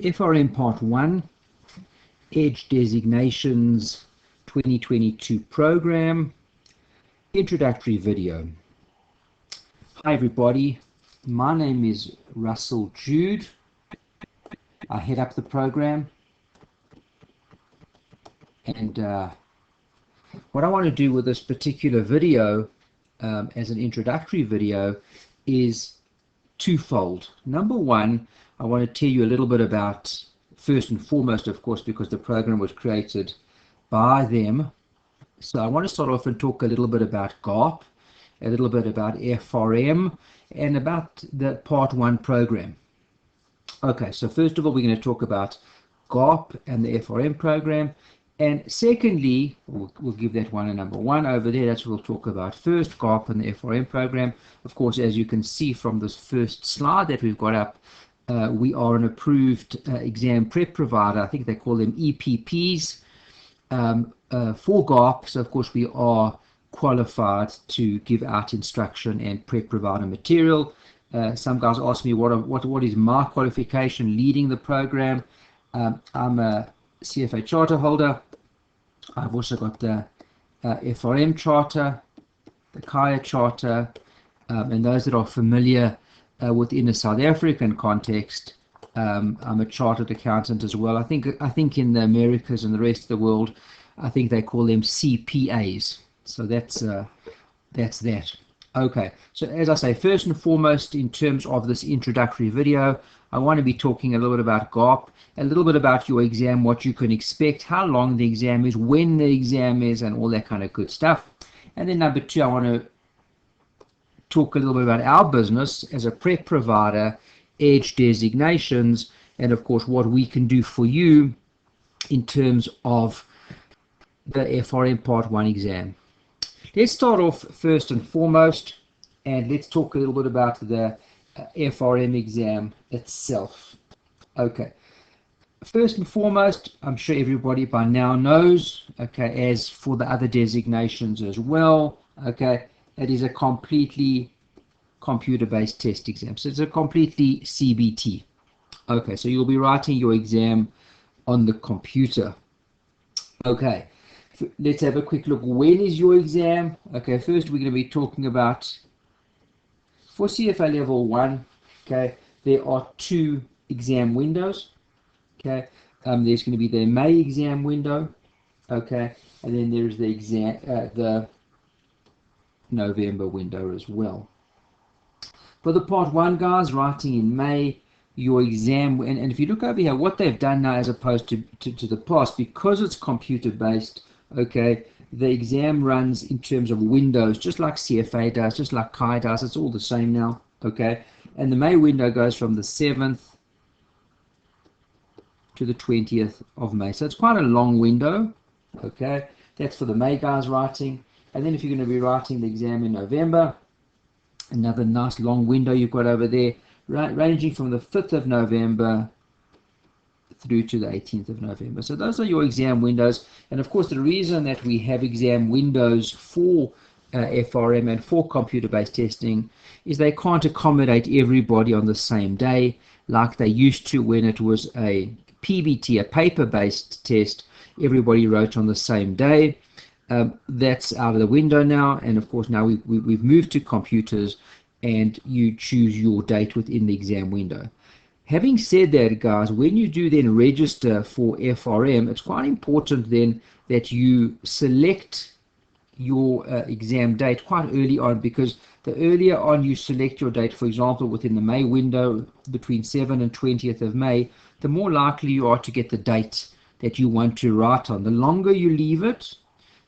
FRM Part 1, Edge Designations 2022 Program, Introductory Video. Hi everybody, my name is Russell Jude. I head up the program, and what I want to do with this particular video as an introductory video is twofold. Number one, I want to tell you a little bit about, first and foremost, of course, because the program was created by them. So I want to start off and talk a little bit about GARP, a little bit about FRM, and about the Part 1 program. Okay, so first of all, we're going to talk about GARP and the FRM program. And secondly, we'll give that one a number one over there. That's what we'll talk about first, GARP and the FRM program. Of course, as you can see from this first slide that we've got up, we are an approved exam prep provider. I think they call them EPPs for GARP. So, of course, we are qualified to give out instruction and prep provider material. Some guys ask me what is my qualification leading the program. I'm a CFA charter holder. I've also got the FRM charter, the Kaya charter, and those that are familiar within a South African context, I'm a chartered accountant as well. I think in the Americas and the rest of the world, I think they call them CPAs. So that's that. Okay, so as I say, first and foremost, in terms of this introductory video, I want to be talking a little bit about GARP, a little bit about your exam, what you can expect, how long the exam is, when the exam is, and all that kind of good stuff. And then number two, I want to talk a little bit about our business as a prep provider, Edge Designations, and of course what we can do for you in terms of the FRM Part 1 exam. Let's start off first and foremost, and let's talk a little bit about the FRM exam itself. Okay, first and foremost, I'm sure everybody by now knows, okay, as for the other designations as well, okay, it is a completely computer-based test exam. So it's a completely CBT. Okay, so you'll be writing your exam on the computer. Okay, let's have a quick look. When is your exam? Okay, first we're going to be talking about, for CFA Level 1, okay, there are two exam windows. Okay, there's going to be the May exam window, okay, and then there's the exam, the November window as well. For the Part 1 guys, writing in May, your exam, and if you look over here, what they've done now as opposed to the past, because it's computer-based, okay, the exam runs in terms of windows, just like CFA does, just like Kai does. It's all the same now, okay? And the May window goes from the 7th to the 20th of May. So it's quite a long window, okay? That's for the May guys writing. And then if you're going to be writing the exam in November, another nice long window you've got over there, ranging from the 5th of November through to the 18th of November. So those are your exam windows. And of course, the reason that we have exam windows for FRM and for computer-based testing is they can't accommodate everybody on the same day like they used to when it was a PBT, a paper-based test. Everybody wrote on the same day. That's out of the window now, and of course now we've moved to computers, and you choose your date within the exam window. Having said that, guys, when you do then register for FRM, it's quite important then that you select your exam date quite early on, because the earlier on you select your date, for example, within the May window between 7th and 20th of May, the more likely you are to get the date that you want to write on. The longer you leave it,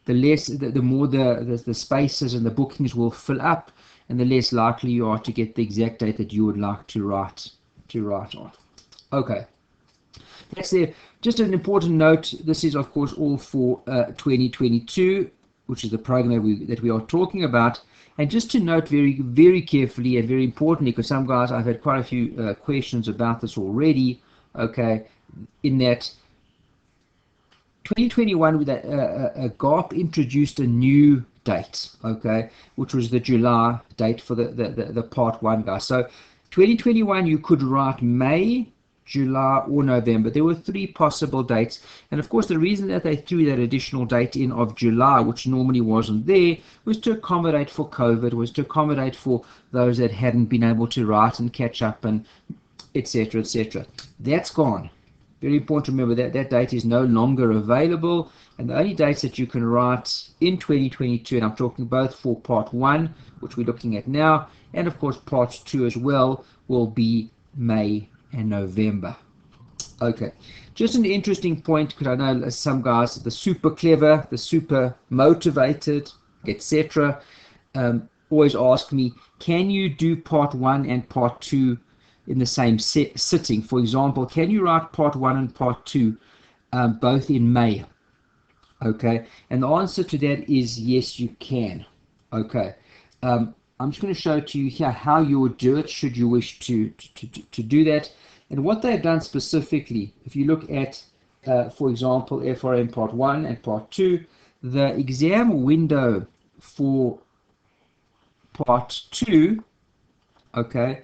the less, the more the spaces and the bookings will fill up, and the less likely you are to get the exact date that you would like to write on. Okay, that's there. Just an important note, this is of course all for 2022, which is the program that we are talking about. And just to note very, very carefully and very importantly, because some guys, I've had quite a few questions about this already, okay, in that 2021 with GARP introduced a new date, okay, which was the July date for the Part 1 guys. So 2021 you could write May July, or November. There were 3 possible dates, and of course the reason that they threw that additional date in of July, which normally wasn't there, was to accommodate for COVID, was to accommodate for those that hadn't been able to write and catch up, and etc., etc. That's gone. Very important to remember that that date is no longer available, and the only dates that you can write in 2022, and I'm talking both for part 1, which we're looking at now, and of course part 2 as well, will be May and November. Okay, just an interesting point, because I know some guys, the super clever, the super motivated, etc., always ask me, can you do part 1 and part 2 in the same sitting? For example, can you write part 1 and part 2 both in May? Okay, and the answer to that is yes, you can. Okay, I'm just going to show to you here how you would do it should you wish to do that. And what they've done specifically, if you look at, for example, FRM part 1 and part 2, the exam window for part 2, okay,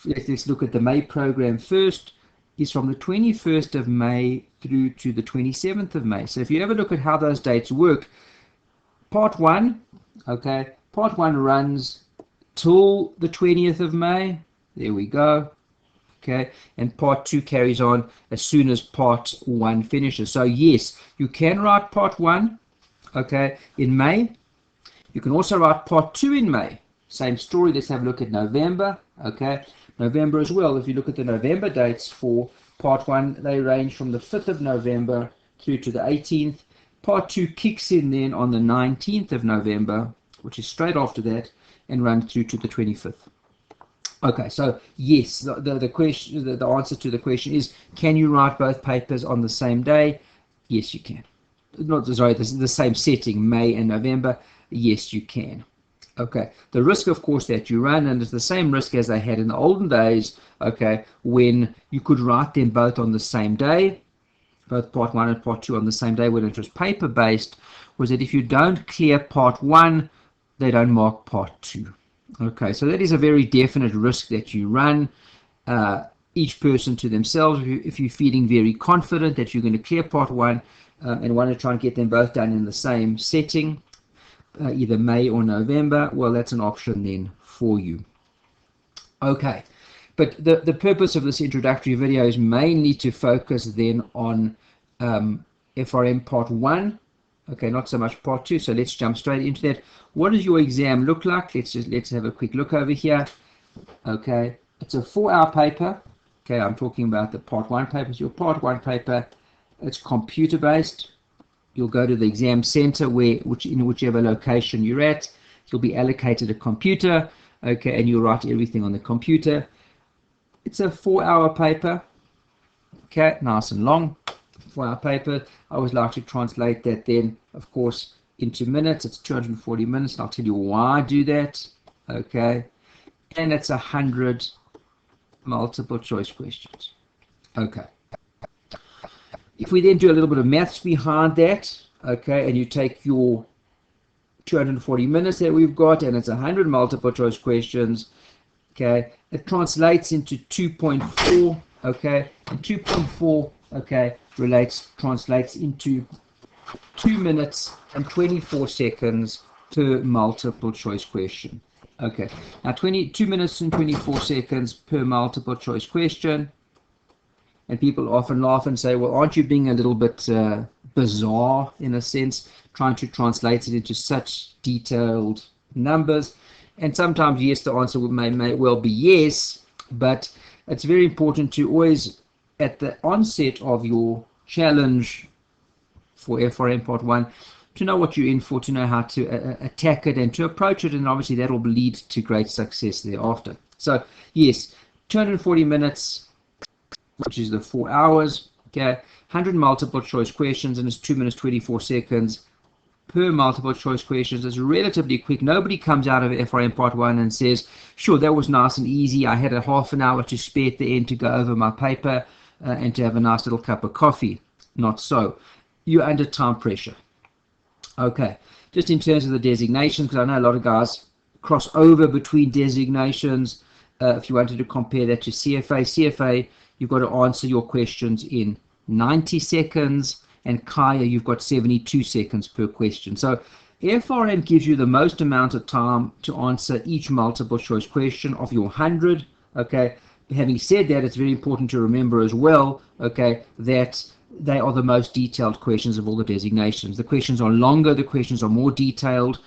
let's look at the May program first, is from the 21st of May through to the 27th of May. So if you ever look at how those dates work, part 1, okay, part 1 runs till the 20th of May. There we go. Okay, and part 2 carries on as soon as part 1 finishes. So yes, you can write part 1, okay, in May. You can also write part 2 in May. Same story. Let's have a look at November. Okay, November as well. If you look at the November dates for part 1, they range from the 5th of November through to the 18th. Part 2 kicks in then on the 19th of November, which is straight after that, and runs through to the 25th. Okay, so yes, the question, the answer to the question is, can you write both papers on the same day? Yes, you can. Not sorry, the same setting, May and November. Yes, you can. Okay, the risk, of course, that you run, and it's the same risk as they had in the olden days, okay, when you could write them both on the same day, both part 1 and part 2 on the same day when it was paper-based, was that if you don't clear part 1, they don't mark part 2. Okay, so that is a very definite risk that you run, each person to themselves. If you're feeling very confident that you're going to clear part 1 and want to try and get them both done in the same setting, either May or November, well, that's an option then for you. Okay, but the purpose of this introductory video is mainly to focus then on FRM part 1. Okay, not so much part 2, so let's jump straight into that. What does your exam look like? Let's have a quick look over here. Okay, it's a 4-hour paper. Okay, I'm talking about the part 1 papers. Your part 1 paper, it's computer based. You'll go to the exam center in whichever location you're at. You'll be allocated a computer, okay, and you'll write everything on the computer. It's a 4-hour paper. Okay, nice and long. 4-hour paper. I always like to translate that then, of course, into minutes. It's 240 minutes, and I'll tell you why I do that. Okay, and it's 100 multiple choice questions. Okay, if we then do a little bit of maths behind that, okay, and you take your 240 minutes that we've got, and it's 100 multiple choice questions, okay, it translates into 2.4, okay, and 2.4, okay, translates into 2 minutes and 24 seconds per multiple choice question. Okay, now 2 minutes and 24 seconds per multiple choice question. And people often laugh and say, well, aren't you being a little bit bizarre in a sense, trying to translate it into such detailed numbers? And sometimes, yes, the answer may well be yes, but it's very important to always, at the onset of your challenge for FRM Part 1, to know what you're in for, to know how to attack it and to approach it, and obviously that will lead to great success thereafter. So, yes, 240 minutes, which is the 4 hours, okay, 100 multiple choice questions, and it's 2 minutes 24 seconds per multiple choice questions. It's relatively quick. Nobody comes out of FRM Part 1 and says, sure, that was nice and easy. I had a half an hour to spare at the end to go over my paper and to have a nice little cup of coffee. Not so. You're under time pressure. Okay, just in terms of the designations, because I know a lot of guys cross over between designations. If you wanted to compare that to CFA, CFA you've got to answer your questions in 90 seconds, and Kaya, you've got 72 seconds per question. So FRM gives you the most amount of time to answer each multiple choice question of your 100. Okay, having said that, it's very important to remember as well, okay, that they are the most detailed questions of all the designations. The questions are longer, the questions are more detailed.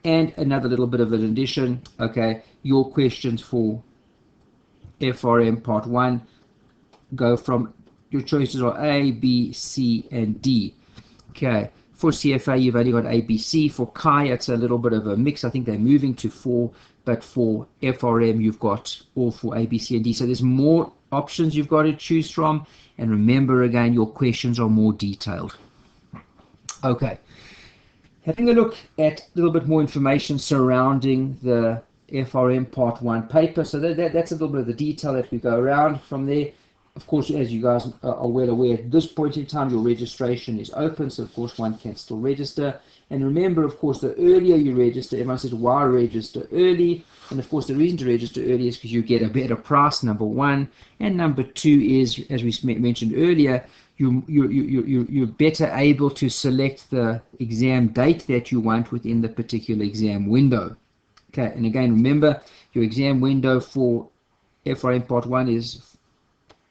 And another little bit of an addition, okay, your questions for FRM Part 1 go from, your choices are A, B, C, and D. Okay, for CFA, you've only got A, B, C. For Chi, it's a little bit of a mix. I think they're moving to 4, but for FRM, you've got all 4 A, B, C, and D. So there's more options you've got to choose from. And remember, again, your questions are more detailed. Okay, having a look at a little bit more information surrounding the FRM Part 1 paper. So that's a little bit of the detail that we go around from there. Of course, as you guys are well aware, at this point in time, your registration is open. So, of course, one can still register. And remember, of course, the earlier you register, everyone says, why register early? And, of course, the reason to register early is because you get a better price, number one. And number two is, as we mentioned earlier, you're better able to select the exam date that you want within the particular exam window. Okay, and again, remember, your exam window for FRM Part 1 is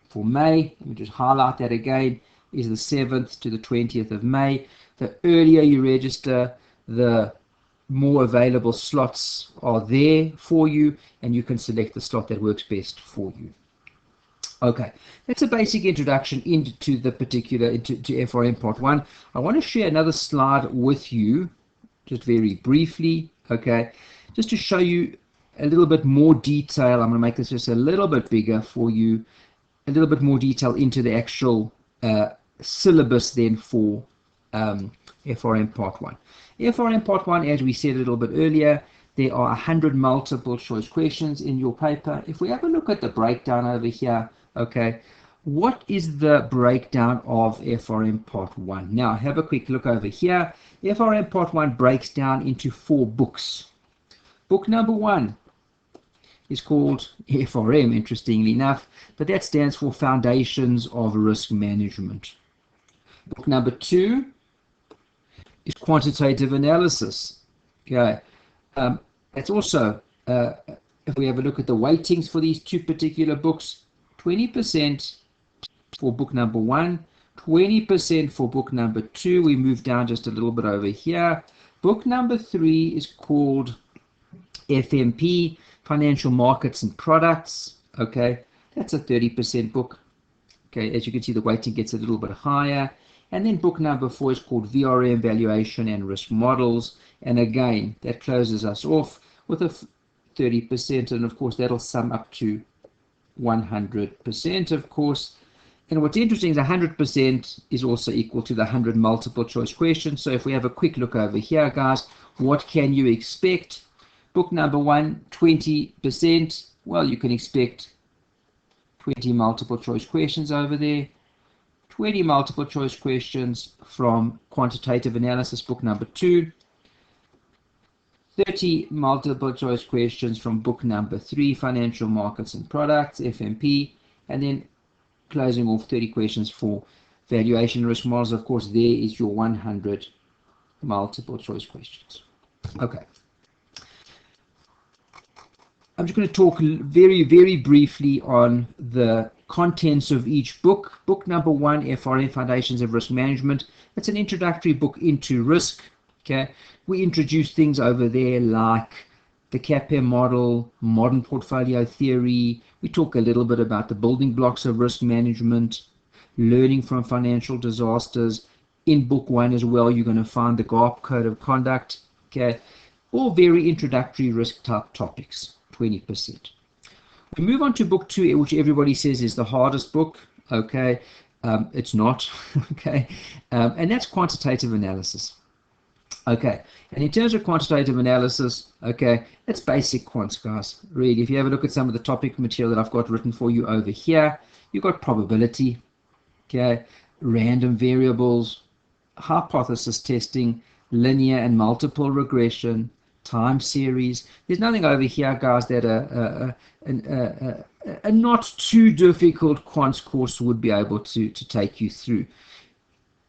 for May. Let me just highlight that again, is the 7th to the 20th of May. The earlier you register, the more available slots are there for you, and you can select the slot that works best for you. Okay, that's a basic introduction into the particular, to FRM Part 1. I want to share another slide with you, just very briefly, okay, just to show you a little bit more detail. I'm going to make this just a little bit bigger for you, a little bit more detail into the actual syllabus then for FRM Part 1. FRM Part 1, as we said a little bit earlier, there are 100 multiple choice questions in your paper. If we have a look at the breakdown over here, okay, what is the breakdown of FRM Part 1? Now, have a quick look over here. FRM Part 1 breaks down into 4 books. Book number 1 is called FRM, interestingly enough, but that stands for Foundations of Risk Management. Book number 2 is Quantitative Analysis. Okay, that's also, if we have a look at the weightings for these 2 particular books, 20% for book number 1, 20% for book number 2. We move down just a little bit over here. Book number 3 is called FMP, Financial Markets and Products. Okay, that's a 30% book. Okay, as you can see, the weighting gets a little bit higher. And then book number 4 is called VRM, Valuation and Risk Models. And again, that closes us off with a 30%. And of course, that'll sum up to 100%, of course. And what's interesting is 100% is also equal to the 100 multiple choice questions. So if we have a quick look over here, guys, what can you expect? Book number 1, 20%. Well, you can expect 20 multiple choice questions over there. 20 multiple choice questions from Quantitative Analysis, book number 2. 30 multiple choice questions from book number 3, Financial Markets and Products, FMP. And then closing off 30 questions for Valuation Risk Models. Of course, there is your 100 multiple choice questions. Okay. I'm just going to talk very, very briefly on the contents of each book. Book number 1, FRM Foundations of Risk Management. It's an introductory book into risk. Okay, we introduce things over there like the CAPM model, modern portfolio theory. We talk a little bit about the building blocks of risk management, learning from financial disasters. In book 1 as well, you're going to find the GARP Code of Conduct. Okay, all very introductory risk type topics. 20%. We move on to book 2, which everybody says is the hardest book. Okay, it's not. Okay, and that's Quantitative Analysis. Okay, and in terms of quantitative analysis, okay, it's basic quants, guys. Really, if you have a look at some of the topic material that I've got written for you over here, you've got probability, okay, random variables, hypothesis testing, linear and multiple regression, time series. There's nothing over here, guys, that a not too difficult quants course would be able to take you through.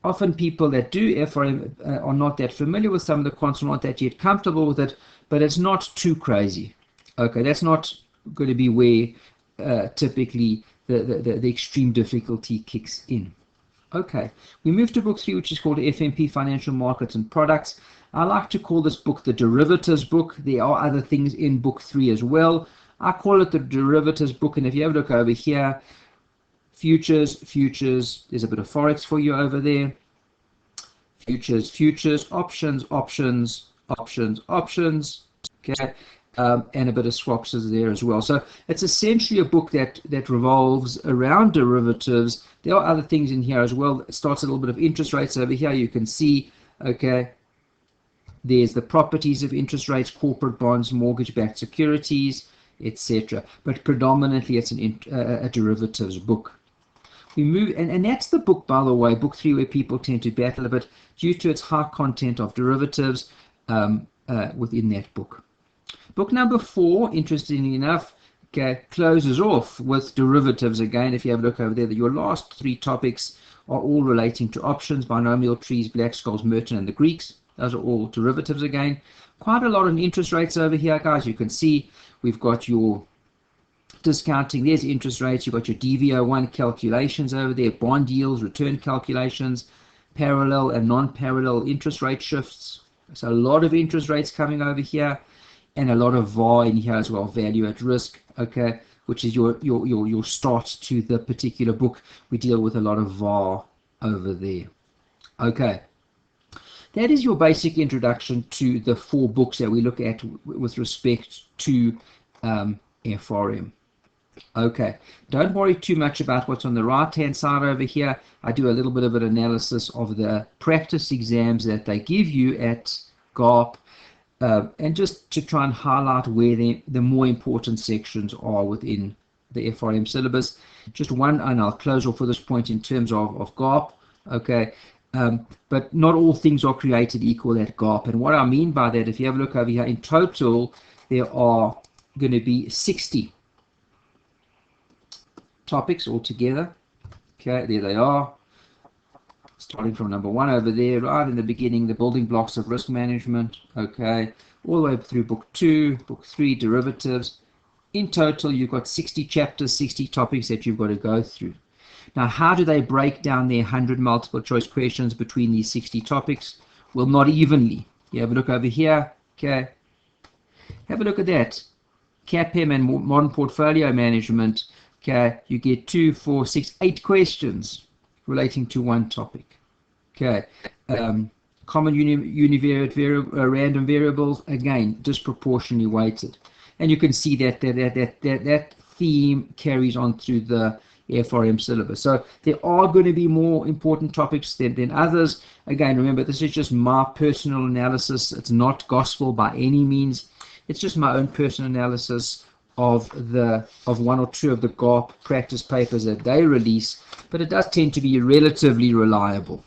Often people that do FRM are not that familiar with some of the quants, are not that yet comfortable with it, but it's not too crazy. Okay, that's not going to be where typically the extreme difficulty kicks in. Okay, we move to book 3, which is called FMP Financial Markets and Products. I like to call this book the derivatives book. There are other things in book 3 as well. I call it the derivatives book, and if you have a look over here, futures, there's a bit of forex for you over there. Futures, options, okay, and a bit of swaps is there as well. So it's essentially a book that revolves around derivatives. There are other things in here as well. It starts a little bit of interest rates over here. You can see, okay, there's the properties of interest rates, corporate bonds, mortgage-backed securities, etc. But predominantly it's a derivatives book. We move, and that's the book, by the way, book 3, where people tend to battle a bit due to its high content of derivatives within that book. Book number 4, interestingly enough, okay, closes off with derivatives again. If you have a look over there, your last 3 topics are all relating to options, binomial trees, Black-Scholes, Merton, and the Greeks. Those are all derivatives again. Quite a lot on interest rates over here, guys. You can see we've got your discounting, there's interest rates, you've got your DV01 calculations over there, bond yields, return calculations, parallel and non-parallel interest rate shifts. So a lot of interest rates coming over here, and a lot of VAR in here as well, value at risk, okay, which is your start to the particular book. We deal with a lot of VAR over there. Okay, that is your basic introduction to the 4 books that we look at with respect to FRM. Okay, don't worry too much about what's on the right hand side over here. I do a little bit of an analysis of the practice exams that they give you at GARP, and just to try and highlight where the more important sections are within the FRM syllabus. Just one, and I'll close off for this point in terms of GARP. Okay, but not all things are created equal at GARP, and what I mean by that, if you have a look over here, in total there are going to be 60 topics altogether. Okay, there they are, starting from number 1 over there, right in the beginning, the building blocks of risk management, okay, all the way through book 2, book 3, derivatives. In total, you've got 60 chapters, 60 topics that you've got to go through. Now, how do they break down their 100 multiple choice questions between these 60 topics? Well, not evenly. You have a look over here, okay, have a look at that. CAPM and modern portfolio management. Okay, you get 2, 4, 6, 8 questions relating to one topic. Okay, common univariate random variables, again, disproportionately weighted. And you can see that theme carries on through the FRM syllabus. So there are going to be more important topics than others. Again, remember, this is just my personal analysis. It's not gospel by any means. It's just my own personal analysis of 1 or 2 of the GARP practice papers that they release, but it does tend to be relatively reliable.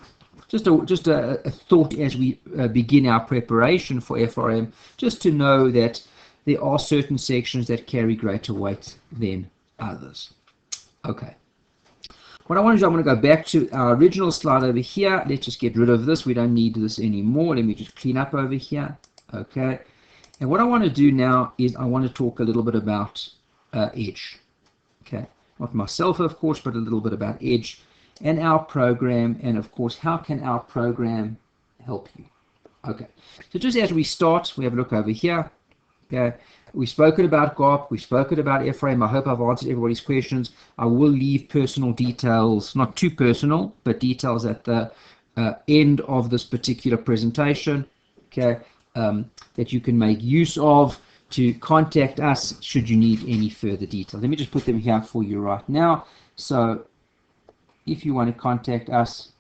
Just a thought as we begin our preparation for FRM, just to know that there are certain sections that carry greater weight than others. Okay. What I want to do, I'm going to go back to our original slide over here. Let's just get rid of this. We don't need this anymore. Let me just clean up over here. Okay. And what I want to do now is I want to talk a little bit about Edge. Okay, not myself, of course, but a little bit about Edge and our program, and of course, how can our program help you? Okay, so just as we start, we have a look over here. Okay, we've spoken about GARP, we've spoken about FRM. I hope I've answered everybody's questions. I will leave personal details, not too personal, but details at the end of this particular presentation. Okay. That you can make use of to contact us should you need any further details. Let me just put them here for you right now. So if you want to contact us,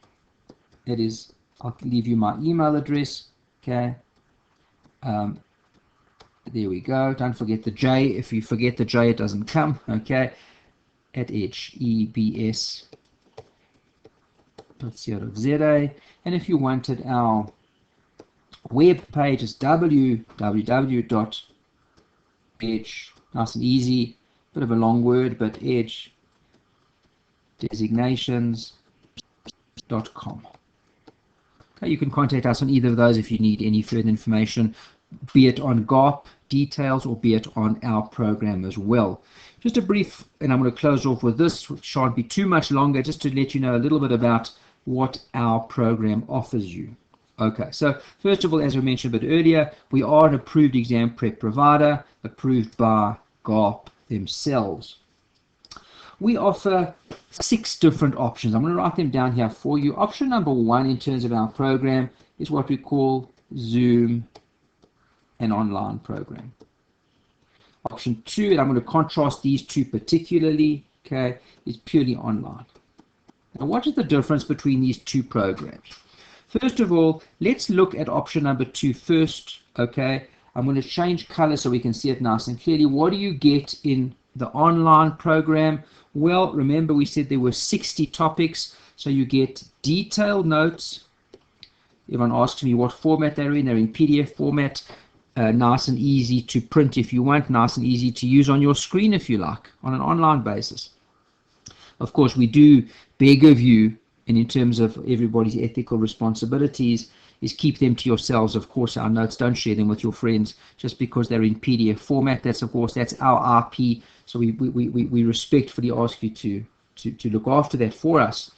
it is, I'll leave you my email address. Okay, there we go. Don't forget the J. If you forget the J, it doesn't come. Okay, at edge.ebs.co.za. And if you wanted our web page, is www.edge, nice and easy, bit of a long word, but Edge Designations.com. Okay, you can contact us on either of those if you need any further information, be it on GARP details or be it on our program as well. Just a brief, and I'm going to close off with this, which shan't be too much longer, just to let you know a little bit about what our program offers you. Okay, so first of all, as I mentioned a bit earlier, we are an approved exam prep provider, approved by GARP themselves. We offer 6 different options. I'm going to write them down here for you. Option number 1 in terms of our program is what we call Zoom and online program. Option 2, and I'm going to contrast these two particularly, okay, is purely online. Now, what is the difference between these two programs? First of all, let's look at option number 2 first, okay? I'm going to change color so we can see it nice and clearly. What do you get in the online program? Well, remember we said there were 60 topics, so you get detailed notes. Everyone asks me what format they're in. They're in PDF format, nice and easy to print if you want, nice and easy to use on your screen if you like, on an online basis. Of course, we do beg of you, and in terms of everybody's ethical responsibilities, is keep them to yourselves. Of course, our notes, don't share them with your friends just because they're in PDF format. That's, of course, that's our IP, so we respectfully ask you to look after that for us.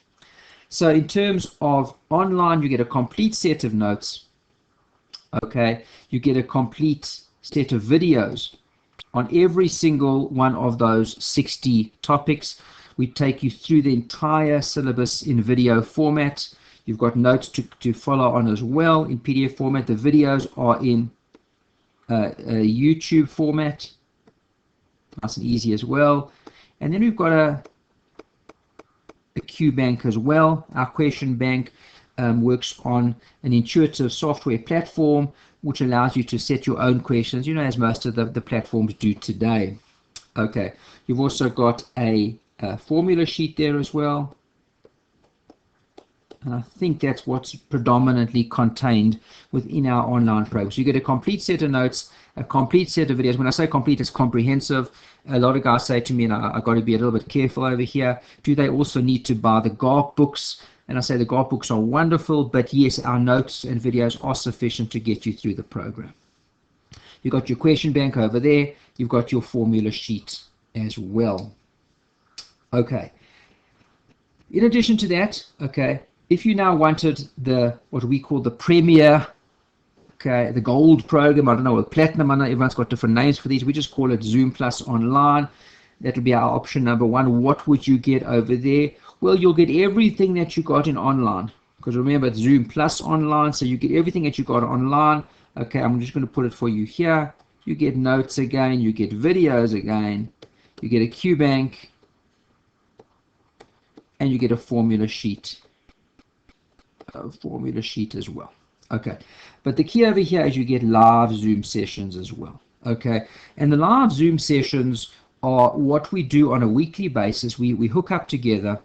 So in terms of online, you get a complete set of notes, okay? You get a complete set of videos on every single one of those 60 topics. We take you through the entire syllabus in video format. You've got notes to follow on as well in PDF format. The videos are in a YouTube format, nice and easy as well. And then we've got a Q bank as well. Our question bank works on an intuitive software platform which allows you to set your own questions, you know, as most of the platforms do today. Okay, you've also got a formula sheet there as well. And I think that's what's predominantly contained within our online program. So you get a complete set of notes, a complete set of videos. When I say complete, it's comprehensive. A lot of guys say to me, and I've got to be a little bit careful over here, do they also need to buy the GARP books? And I say the GARP books are wonderful, but yes, our notes and videos are sufficient to get you through the program. You've got your question bank over there. You've got your formula sheet as well. Okay. In addition to that, okay, if you now wanted what we call the Premier, okay, the Gold program, I don't know, or the Platinum, I know everyone's got different names for these. We just call it Zoom Plus Online. That'll be our option number 1. What would you get over there? Well, you'll get everything that you got in online. Because remember, it's Zoom Plus Online, so you get everything that you got online. Okay, I'm just going to put it for you here. You get notes again, you get videos again, you get a Q bank, and you get a formula sheet. As well. Okay, but the key over here is you get live Zoom sessions as well. Okay, and the live Zoom sessions are what we do on a weekly basis. We hook up together,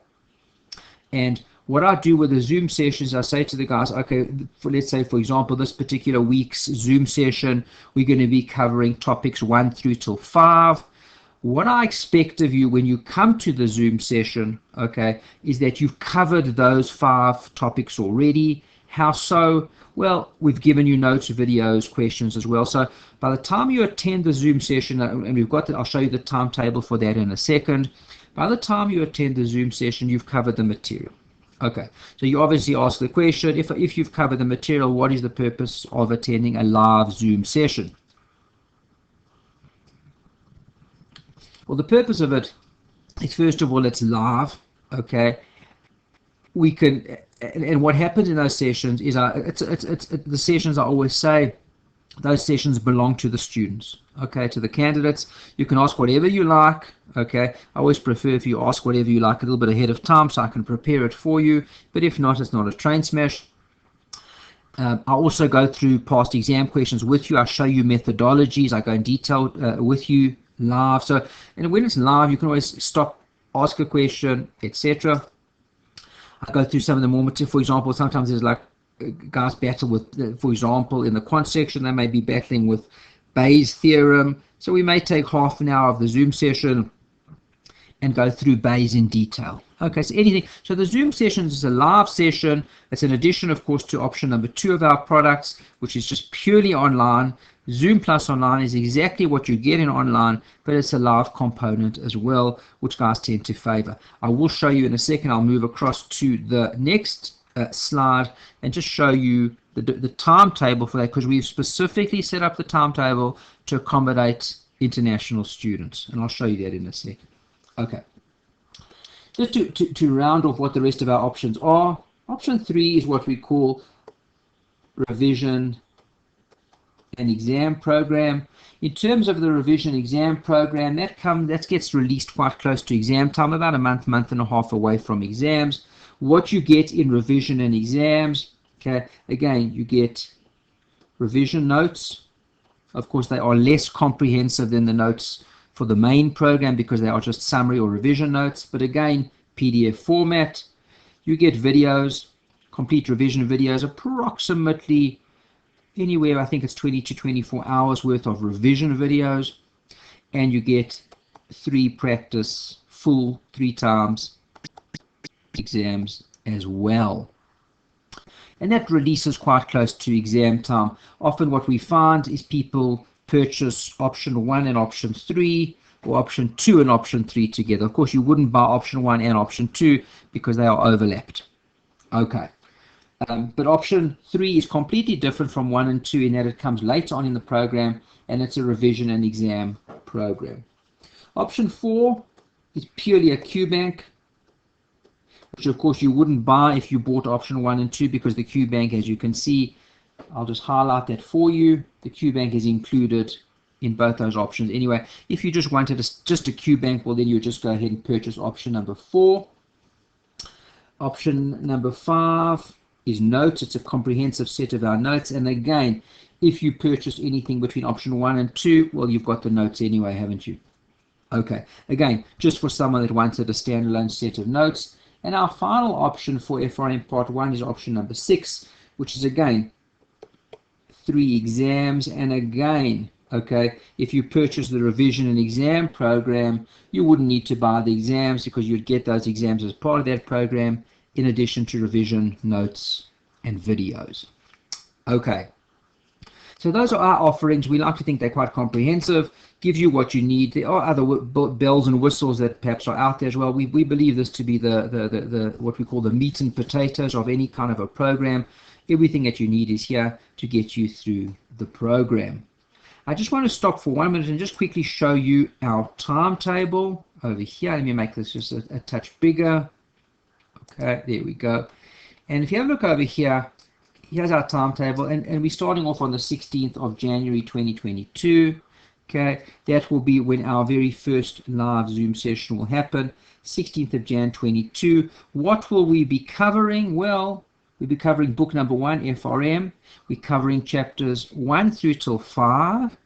and what I do with the Zoom sessions, I say to the guys, okay, let's say for example this particular week's Zoom session, we're going to be covering topics 1 through till 5. What I expect of you when you come to the Zoom session, okay, is that you've covered those 5 topics already. How so? Well, we've given you notes, videos, questions as well. So by the time you attend the Zoom session, and we've got I'll show you the timetable for that in a second. By the time you attend the Zoom session, you've covered the material. Okay, so you obviously ask the question, if you've covered the material, what is the purpose of attending a live Zoom session? Well, the purpose of it is, first of all, it's live, okay? We can, and what happens in those sessions is, the sessions, I always say, those sessions belong to the students, okay, to the candidates. You can ask whatever you like, okay? I always prefer if you ask whatever you like a little bit ahead of time so I can prepare it for you, but if not, it's not a train smash. I also go through past exam questions with you. I show you methodologies. I go in detail with you live. So, and when it's live, you can always stop, ask a question, etc. I go through some of the more material. For example, sometimes there's like guys battle with, for example, in the quant section, they may be battling with Bayes' theorem. So we may take half an hour of the Zoom session and go through bays in detail. Okay, so anything. So the Zoom sessions is a live session. It's an addition, of course, to option number 2 of our products, which is just purely online. Zoom Plus Online is exactly what you get in online, but it's a live component as well, which guys tend to favor. I will show you in a second. I'll move across to the next slide and just show you the timetable for that, because we've specifically set up the timetable to accommodate international students, and I'll show you that in a second. Okay, just to round off what the rest of our options are, option 3 is what we call revision and exam program. In terms of the revision exam program, that gets released quite close to exam time, about a month and a half away from exams. What you get in revision and exams, okay, again, you get revision notes. Of course, they are less comprehensive than the notes for the main program because they are just summary or revision notes, but again, PDF format. You get videos, complete revision videos, approximately anywhere, I think it's 20 to 24 hours worth of revision videos, and you get 3 practice full 3 times exams as well. And that releases quite close to exam time. Often what we find is people purchase option 1 and option 3, or option 2 and option 3 together. Of course, you wouldn't buy option 1 and option 2 because they are overlapped. Okay. But option 3 is completely different from 1 and 2 in that it comes later on in the program, and it's a revision and exam program. Option 4 is purely a QBank, which of course you wouldn't buy if you bought option 1 and 2, because the QBank, as you can see, I'll just highlight that for you, the QBank is included in both those options. Anyway, if you just wanted just a QBank, well then you just go ahead and purchase option number 4. Option number 5 is notes. It's a comprehensive set of our notes, and again, if you purchase anything between option 1 and 2, well, you've got the notes anyway, haven't you? Okay, again, just for someone that wanted a standalone set of notes. And our final option for FRM Part 1 is option number 6, which is again 3 exams. And again, okay, if you purchase the revision and exam program, you wouldn't need to buy the exams because you'd get those exams as part of that program, in addition to revision notes and videos. Okay, so those are our offerings. We like to think they're quite comprehensive, gives you what you need. There are other bells and whistles that perhaps are out there as well. We believe this to be the what we call the meat and potatoes of any kind of a program. Everything that you need is here to get you through the program. I just want to stop for 1 minute and just quickly show you our timetable over here. Let me make this just a touch bigger. Okay, there we go. And if you have a look over here, here's our timetable, and we're starting off on the 16th of January 2022. Okay, that will be when our very first live Zoom session will happen, 16th of Jan 22. What will we be covering? Well, we'll be covering book number 1, FRM. We're covering chapters 1 through till 5.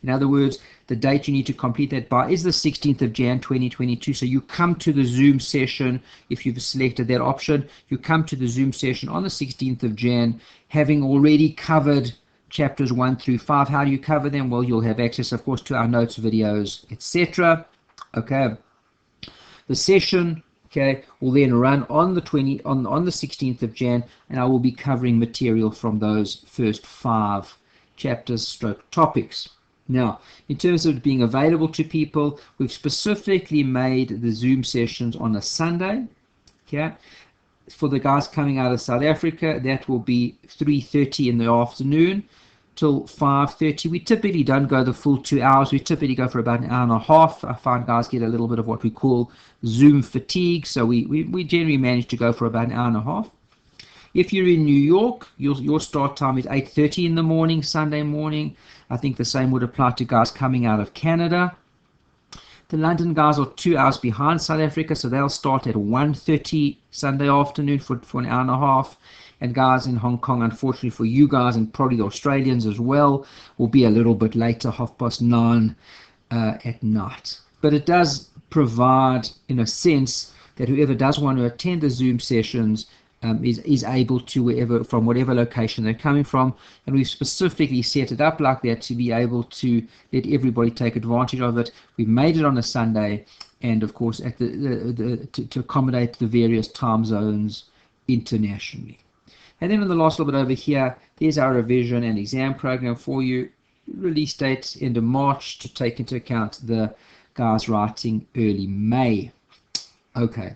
In other words, the date you need to complete that by is the 16th of Jan 2022. So you come to the Zoom session, if you've selected that option, you come to the Zoom session on the 16th of Jan, having already covered chapters 1 through 5. How do you cover them? Well, you'll have access, of course, to our notes, videos, etc. Okay. The session, okay, will then run on the 16th of Jan, and I will be covering material from those first 5 chapters stroke topics. Now, in terms of it being available to people, we've specifically made the Zoom sessions on a Sunday. Okay. For the guys coming out of South Africa, that will be 3:30 in the afternoon till 5:30. We typically don't go the full 2 hours. We typically go for about an hour and a half. I find guys get a little bit of what we call Zoom fatigue, so we generally manage to go for about an hour and a half. If you're in New York, your start time is 8:30 in the morning, Sunday morning. I think the same would apply to guys coming out of Canada. The London guys are 2 hours behind South Africa, so they'll start at 1:30 Sunday afternoon for an hour and a half. And guys in Hong Kong, unfortunately for you guys, and probably the Australians as well, will be a little bit later, 9:30 at night. But it does provide, in a sense, that whoever does want to attend the Zoom sessions is able to, from whatever location they're coming from, and we've specifically set it up like that to be able to let everybody take advantage of it. We've made it on a Sunday, and of course at to accommodate the various time zones internationally. And then on the last little bit over here, there's our revision and exam program for you. Release date end of March to take into account the guys writing early May. Okay,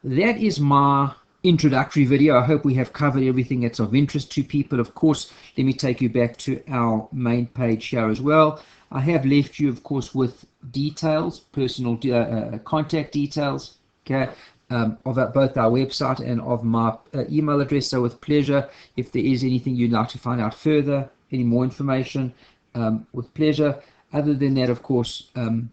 that is my introductory video. I hope we have covered everything that's of interest to people. Of course, let me take you back to our main page here as well. I have left you, of course, with details, personal contact details, okay, of both our website and of my email address. So with pleasure, if there is anything you'd like to find out further, any more information, with pleasure. Other than that, of course,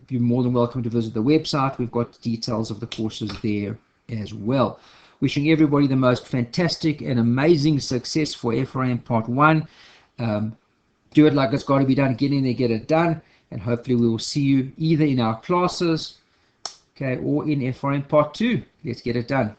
you're more than welcome to visit the website. We've got details of the courses there as well. Wishing everybody the most fantastic and amazing success for FRM Part 1. Do it like it's got to be done. Get in there, get it done. And hopefully we will see you either in our classes, okay, or in FRM Part 2. Let's get it done.